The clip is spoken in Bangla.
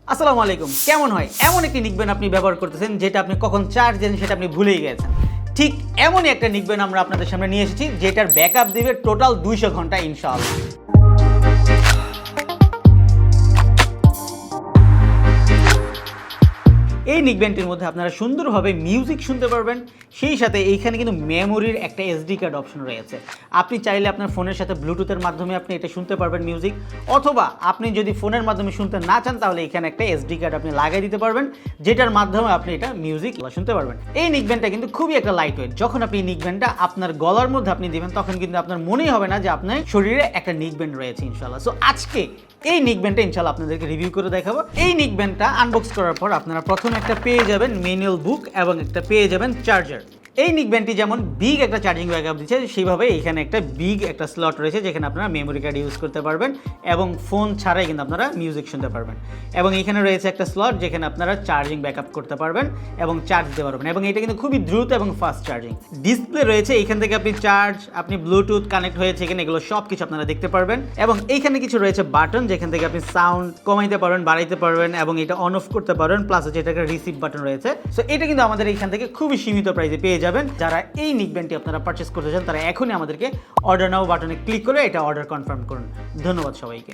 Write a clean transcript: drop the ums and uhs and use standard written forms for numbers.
আসসালামু আলাইকুম। কেমন হয় এমন একটি নিকবেন আপনি ব্যবহার করতেছেন যেটা আপনি কখন চার্জ দেন সেটা আপনি ভুলেই গেছেন। ঠিক এমনই একটা নিকবেন আমরা আপনাদের সামনে নিয়ে এসেছি যেটার ব্যাকআপ দিবে টোটাল 200 ঘন্টা ইনশাআল্লাহ। এই নিকবেনটির মধ্যে আপনারা সুন্দরভাবে মিউজিক শুনতে পারবেন, সেই সাথে এইখানে কিন্তু মেমোরির একটা এসডি কার্ড অপশন রয়েছে। আপনি চাইলে আপনার ফোনের সাথে ব্লুটুথের মাধ্যমে আপনি এটা শুনতে পারবেন মিউজিক, অথবা আপনি যদি ফোনের মাধ্যমে শুনতে না চান তাহলে এখানে একটা এসডি কার্ড আপনি লাগিয়ে দিতে পারবেন, যেটার মাধ্যমে আপনি এটা মিউজিক শুনতে পারবেন। এই নিকবেনটা কিন্তু খুবই একটা লাইট ওয়েট। যখন আপনি নিকবেনটা আপনার গলার মধ্যে আপনি দিবেন তখন কিন্তু আপনার মনেই হবে না যে আপনার শরীরে একটা নিকবেন্ড রয়েছে ইনশাআল্লাহ। সো আজকে এই নিকবেনটা ইনশাআল্লাহ আপনাদেরকে রিভিউ করে দেখাবো। এই নিকবেনটা আনবক্স করার পর আপনারা প্রথমে একটা পেয়ে যাবেন ম্যানুয়াল বুক এবং একটা পেয়ে যাবেন চার্জার। এই নিকবেনটি যেমন বিগ একটা চার্জিং ব্যাকআপ দিচ্ছে, সেইভাবে এখানে একটা বিগ একটা স্লট রয়েছে যেখানে আপনারা মেমোরি কার্ড ইউজ করতে পারবেন এবং ফোন ছাড়াই কিন্তু আপনারা মিউজিক শুনতে পারবেন। এবং এখানে রয়েছে একটা স্লট যেখানে আপনারা চার্জিং ব্যাকআপ করতে পারবেন এবং চার্জ দিতে পারবেন, এবং এটা কিন্তু খুবই দ্রুত এবং ফাস্ট চার্জিং। ডিসপ্লে রয়েছে, এখান থেকে আপনি চার্জ, আপনি ব্লুটুথ কানেক্ট হয়েছে এখানে, এগুলো সব কিছু আপনারা দেখতে পারবেন। এবং এইখানে কিছু রয়েছে বাটন যেখান থেকে আপনি সাউন্ড কমাইতে পারবেন, বাড়াইতে পারবেন এবং এটা অন অফ করতে পারবেন। প্লাস হচ্ছে এটা একটা রিসিভ বাটন রয়েছে। সো এটা কিন্তু আমাদের এইখান থেকে খুবই সীমিত প্রাইসে পেয়ে যাবেন। যারা এই নিকবেনটি আপনারা পারচেস করতে চান তারা এখনই আমাদেরকে অর্ডার নাও বাটনে ক্লিক করে এটা অর্ডার কনফার্ম করুন। ধন্যবাদ সবাইকে।